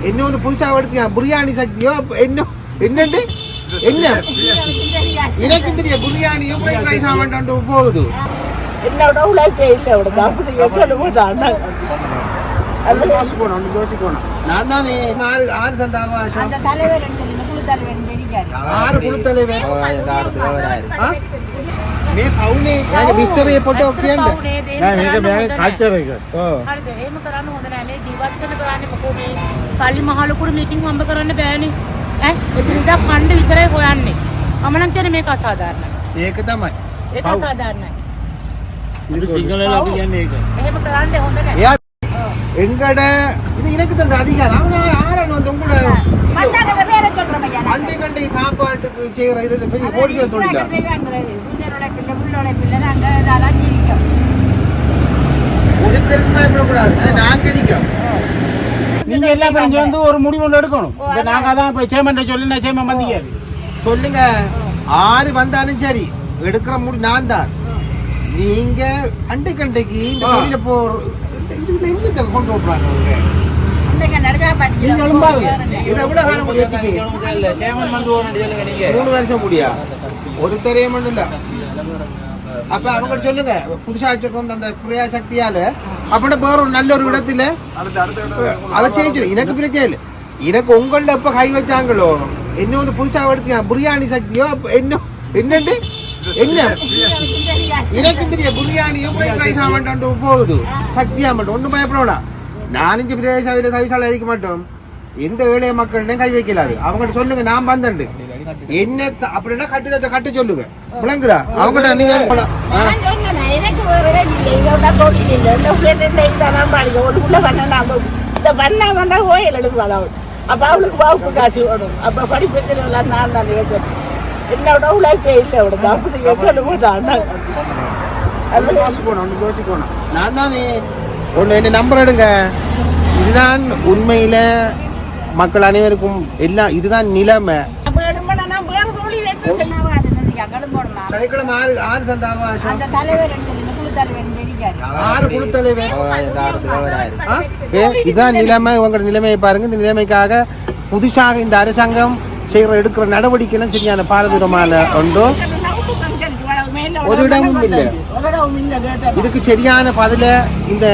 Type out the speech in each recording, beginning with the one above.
இன்னொன்று புதுசாக எடுத்தியா பிரியாணி சக்தியோ என்ன என்னண்டு என்ன எனக்கு தெரிய பிரியாணியோ ஃப்ரைட் ரைஸ் ஆமாண்டு போகுது என்னோட உழைப்பே இல்லை தோசை போனோம் நான் தானே ஆறு சந்தாவா ஆறு குழு தலைவர் मैं पाऊने यार बिस्तर ये फोटो किया ना मैं कल्चर है अरे एम कराने होने ने जीवात करने कराने मको में साली महालोकुड मीटिंग हम कराने බෑනේ ඈ එදිනදා ෆන්ඩ් විතරයි හොයන්නේ මම නම් කියන්නේ මේක අසාධාරණයි ඒක තමයි ඒක අසාධාරණයි இது சிங்களல අපි කියන්නේ ඒක එහෙම කරන්න හොඳ නැහැ යා எங்கட இது எனக்கு தந்த அதிகாரம் ஆறணும் வந்து உங்களோட மத்தாங்க வேற சொல்றேன் ஐயா அண்டை கண்டை சாப்பாட்டுக்கு செய்யற இது பெரிய கோடிகள் தொழிலா ஒரு தெரிஞ்சு பயப்படக்கூடாது நாங்க நிற்கும் நீங்க எல்லா பேரும் சேர்ந்து ஒரு முடிவு ஒன்று எடுக்கணும் நாங்க அதான் இப்போ சேமன்ட்ட சொல்லி நான் சேமன் வந்தீங்க சொல்லுங்க ஆறு வந்தாலும் சரி எடுக்கிற முடி நான் தான் நீங்க அண்டை கண்டைக்கு இந்த தொழில இதுல என்ன கொண்டு போறாங்க இதை விட சேமன் வந்து 3 வருஷம் முடியா ஒரு தெரியமன் இல்ல அப்ப அவங்க சொல்லுங்க புதுசா வச்சிருக்கோம் அந்த பிரியா சக்தியால அப்படி வேற ஒரு நல்ல ஒரு இடத்துல அதை செய்யும் எனக்கு பிரச்சனை இல்லை எனக்கு உங்கள்ட்ட எப்ப கை வச்சாங்களோ இன்னொன்று புதுசா எடுத்தியா பிரியாணி சக்தியோ என்ன என்னண்டு என்ன எனக்கு தெரிய பிரியாணியோ ஃப்ரைட் ரைஸ் ஆமாண்டு போகுது சக்தியா மட்டும் ஒன்றும் பயப்படா 4-5 பிரதேச தவிசால இருக்க மாட்டோம் எந்த ஏழை மக்கள்டையும் கை வைக்கலாது அவங்ககிட்ட சொல்லுங்க நான் வந்தேன் என்ன அப்படின்னா கட்டிடத்தை கட்ட சொல்லுங்க விளங்குதா அவங்ககிட்ட நீங்க அப்ப அவளுக்கு வாய்ப்பு காசு வேணும் அப்ப படிப்பு நான் தான் என்னோட உழைப்பே இல்லை போனோம் நான் தான் ஒன்று என்ன நம்பர் எடுங்க இதுதான் உண்மையில மக்கள் அனைவருக்கும் எல்லாம் இதுதான் நிலைமை ஆறு சந்தாவா ஆறு குழு தலைவர் இதுதான் நிலைமை உங்களோட நிலைமையை பாருங்க இந்த நிலைமைக்காக புதுசாக இந்த அரசாங்கம் செய்யற எடுக்கிற நடவடிக்கைலாம் சரியான பாரதூரமான ஒன்றோ ஒரு இடமும் இல்லை இதுக்கு சரியான பதில இந்த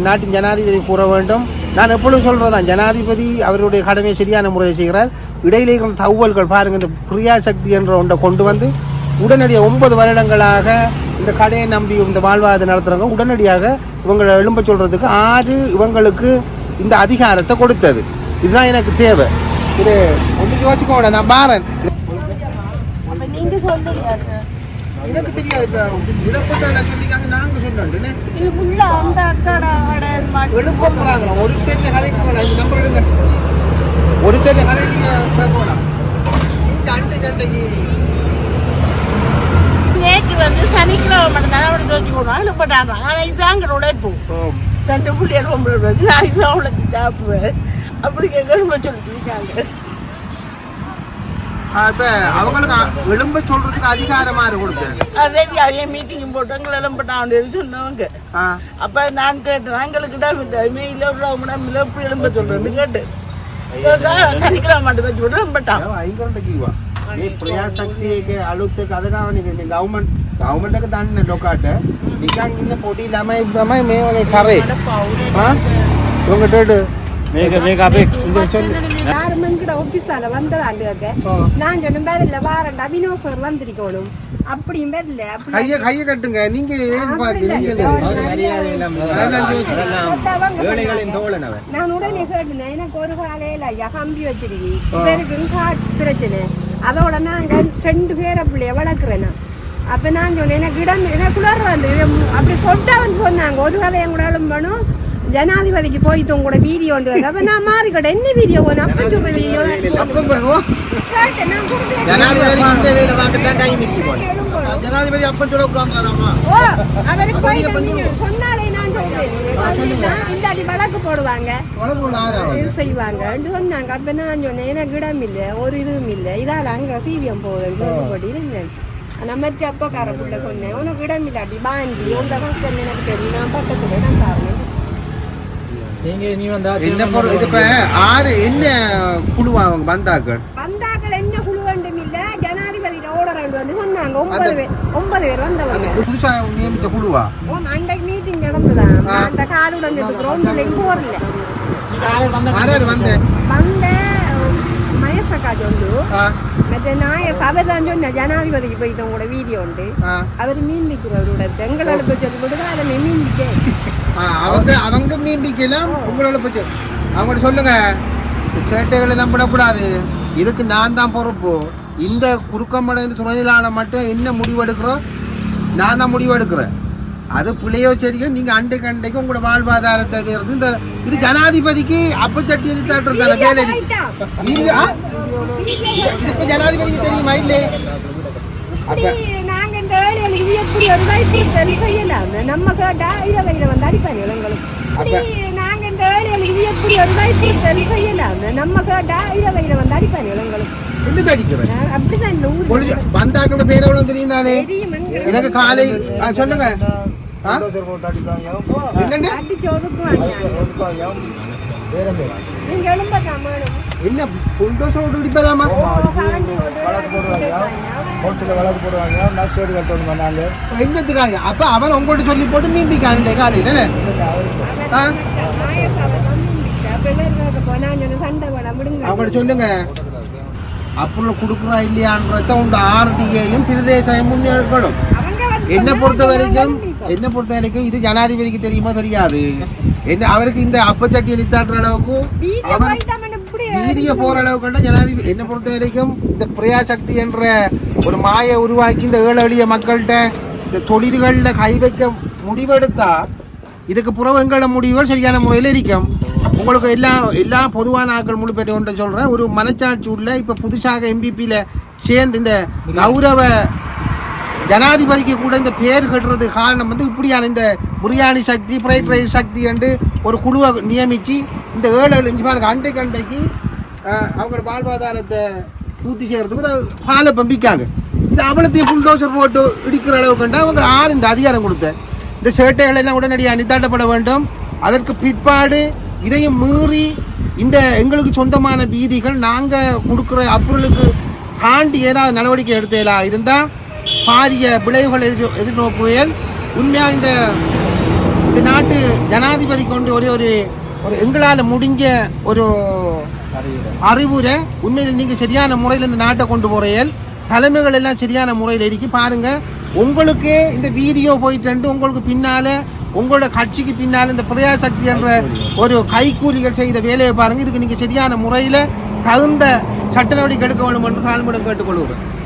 நாட்டின் ஜனாதிபதி கூற வேண்டும் நான் எப்பொழுதும் சொல்றதான் ஜனாதிபதி அவருடைய கடமையை சரியான முறையை செய்கிறார் இடையிலே தகவல்கள் பாருங்க இந்த பிரியா சக்தி என்ற ஒன்றை கொண்டு வந்து உடனடியாக 9 வருடங்களாக இந்த கடையை நம்பி இந்த வாழ்வாதாரம் நடத்துறவங்க உடனடியாக இவங்களை எழும்ப சொல்றதுக்கு 6 இவங்களுக்கு இந்த அதிகாரத்தை கொடுத்தது இதுதான் எனக்கு தேவை இது ஒன்றுக்கு யோசிக்கோட நான் பாரன் எனக்கு தெரியாது சொல்லிக்காங்க நாங்க சொன்னோம் எழுப்ப போறாங்க ஒரு தெரிய கலைக்கு போனா இந்த நம்பர் எடுங்க ஒரு தெரிய கலை நீங்க போகலாம் சண்டைக்கு வந்து சனிக்கிழமை மட்டும்தான் அவனை தோச்சி போடுவோம் அதில் போட்டாங்க ஆனால் இதுதான் உழைப்பு 2 புள்ளியர் 9 அவ்வளோக்கு சாப்பிடுவேன் அப்படி கேட்க சொல்லிட்டு இப்ப அவங்களுக்கு எலும்ப சொல்றதுக்கு அதிகாரமா கொடுத்தேன் மீட்டிங் போட்டு எங்களை எலும்பட்டாங்க சொன்னவங்க அப்ப நான் கேட்டேன் எங்களுக்கு எலும்ப சொல்றேன் கேட்டு சனிக்கிழமை மட்டும் வச்சு விட்டு எலும்பட்டான் ප්‍රියා ශක්තියේ අලුත් එක අද ගාවනේ මේ ගවර්න්මන්ට් එක දන්නේ ලොකාට නිකන් ඉන්න පොඩි ළමයි තමයි මේ වගේ කරේ උංගටට මේක අපේ கார்மெண்ட் ஆபீஸால வந்ததாண்டுங்க நான் சொன்ன பேர் இல்ல வாரண்டா வினோத் சார் வந்திருக்கணும் அப்படியும் பேர் இல்ல கைய கட்டுங்க நீங்க ஏன் பாத்தீங்க ஏழைகளின் தோழன் அவர் நான் உடனே கேட்டேன் எனக்கு ஒரு காலையில ஐயா கம்பி வச்சிருக்கி இவருக்கு காட் பிரச்சனை அதோட நாங்க 2 பேரை பிள்ளைய வளர்க்குறேன் அப்ப நான் சொன்னேன் எனக்கு இடம் எனக்குள்ளார வந்து அப்படி சொட்டா வந்து சொன்னாங்க ஒரு கதை என் கூட எழும்பணும் ஜனாதிபதிக்கு போயிட்டு உங்களோட வீடியோ அப்ப நான் மாறிக்கிட்டேன் என்ன வீடியோ அப்ப வீடியோ ஜனாதிபதி அப்ப சொன்னாலே நான் சொல்றேன் இல்லாட்டி வழக்கு போடுவாங்க செய்வாங்க சொன்னாங்க அப்ப நான் சொன்னேன் எனக்கு இடம் இல்லை ஒரு இதுவும் இல்லை இதால அங்க சீவியம் போகுது நம்ம அப்பக்கார பிள்ளை சொன்னேன் உனக்கு இடம் இல்லாட்டி பாண்டி உங்க ஹாஸ்டல் எனக்கு தெரியும் நான் பக்கத்துல நான் பாருங்க நீ வந்தா என்ன பொருள் இது இப்ப ஆறு என்ன குழுவா அவங்க வந்தாக்கள் வந்தாக்கள் என்ன குழு வேண்டும் இல்ல ஜனாதிபதி ஓடர் வந்து சொன்னாங்க 9 பேர் வந்தவங்க அந்த புதுசா நியமித்த குழுவா அன்றைக்கு மீட்டிங் நடந்துதான் அந்த காலுடன் கிரௌண்ட்லையும் போறல ஆறாரு வந்தேன் வந்த மயசக்கா சொல்லு மற்ற நாய சபைதான் சொன்ன ஜனாதிபதிக்கு போயிட்டு உங்களோட வீடியோ உண்டு அவர் மீன் விற்கிறவரோட எங்களால் போய் சொல்லி கொடுக்க அதை மீன் விற்க அவங்க மீன் விற்கலாம் உங்களால போச்சு அவங்கள்ட்ட சொல்லுங்க சேட்டைகளை நம்பிடக்கூடாது இதுக்கு நான் தான் பொறுப்பு இந்த குறுக்கமடை இந்த துணையிலான மட்டும் என்ன முடிவெடுக்கிறோம் நான் தான் முடிவெடுக்கிறேன் அது பிள்ளையோ சரியோ நீங்க அண்டைக்கு உங்களோட வாழ்வாதாரத்தை இருந்து இந்த இது ஜனாதிபதிக்கு அப்பச்சட்டி தாட்டுறதான வேலை இது ஜனாதிபதிக்கு தெரியுமா இல்லை அப்ப நாங்க இந்த வேலையில எப்படி ஒரு வைத்திருத்தல் செய்யலாம் நம்ம கேட்டா இதை வந்து அடிப்பாங்க எங்களுக்கு நாங்க இந்த வேலையில எப்படி ஒரு வைத்திருத்தல் செய்யலாம் நம்ம கேட்டா இதை வந்து அடிப்பாங்க எங்களுக்கு என்ன தடிக்கிறேன் அப்படிதான் வந்தாக்களோட பேர் எவ்வளவு தெரியும் தானே எனக்கு காலை சொல்லுங்க என்னண்டு என்ன புல்டோசர் ஓட்டு இடிப்பதாமா என்னத்துக்காக அப்ப அவன் உங்கள்கிட்ட சொல்லி போட்டு மீன்பிக்காண்டே காலையில அவங்கள்ட்ட சொல்லுங்க அப்புறம் கொடுக்குறா இல்லையான்றத உங்க ஆர்டிஐயும் பிரதேசம் முன்னெடுக்கணும் என்ன பொறுத்த வரைக்கும் இது ஜனாதிபதிக்கு தெரியுமா தெரியாது என்ன அவருக்கு இந்த அப்பச்சட்டி எழுத்தாடுற அளவுக்கு அவர் வீதிய போற அளவுக்கு ஜனாதிபதி என்ன பொறுத்த வரைக்கும் இந்த பிரியாசக்தி என்ற ஒரு மாயை உருவாக்கி இந்த ஏழை எளிய மக்கள்கிட்ட இந்த தொழில்களில் கை வைக்க முடிவெடுத்தா இதுக்கு புறவங்கள முடிவுகள் சரியான முறையில் இருக்கும் உங்களுக்கு எல்லா பொதுவான ஆட்கள் முழு பெற்ற ஒன்றை சொல்கிறேன் ஒரு மனச்சாட்சி உள்ள இப்போ புதுசாக எம்பிபியில் சேர்ந்து இந்த கௌரவ ஜனாதிபதிக்கு கூட இந்த பேர் கட்டுறது காரணம் வந்து இப்படியான இந்த பிரியாணி சக்தி ஃப்ரைட் ரைஸ் சக்தி என்று ஒரு குழுவை நியமித்து இந்த 7-7 பேருக்கு அண்டைக்கு அவங்களோட வாழ்வாதாரத்தை பூர்த்தி செய்கிறதுக்கு ஒரு பாலை பம்பிக்காங்க இது அவளத்தையும் புல்டோசர் போட்டு இடிக்கிற அளவுக்கு அவங்க ஆறு இந்த அதிகாரம் கொடுத்த இந்த சேட்டைகள் எல்லாம் உடனடியாக நித்தாட்டப்பட வேண்டும் அதற்கு பிற்பாடு இதையும் மீறி இந்த எங்களுக்கு சொந்தமான வீதிகள் நாங்கள் கொடுக்குற அப்ரூவலுக்கு தாண்டி ஏதாவது நடவடிக்கை எடுத்தா இருந்தால் பாரிய விளைவுகள் எதிர்நோக்குவேன் உண்மையாக இந்த நாட்டு ஜனாதிபதி கொண்டு ஒரு எங்களால் முடிஞ்ச ஒரு அறிவுரை உண்மையில் நீங்கள் சரியான முறையில் இந்த நாட்டை கொண்டு போகிறீர்கள் தலைமைகள் எல்லாம் சரியான முறையில் இருக்கு பாருங்க உங்களுக்கே இந்த வீடியோ போயிட்டு உங்களுக்கு பின்னால உங்களோட கட்சிக்கு பின்னால் இந்த பிரஜாசக்தி என்ற ஒரு கைக்கூலிகள் செய்த வேலையை பாருங்க இதுக்கு நீங்க சரியான முறையில் தகுந்த சட்ட நடவடிக்கை எடுக்க வேண்டும் என்று தாழ்மையுடன் கேட்டுக்கொள்கிறேன்.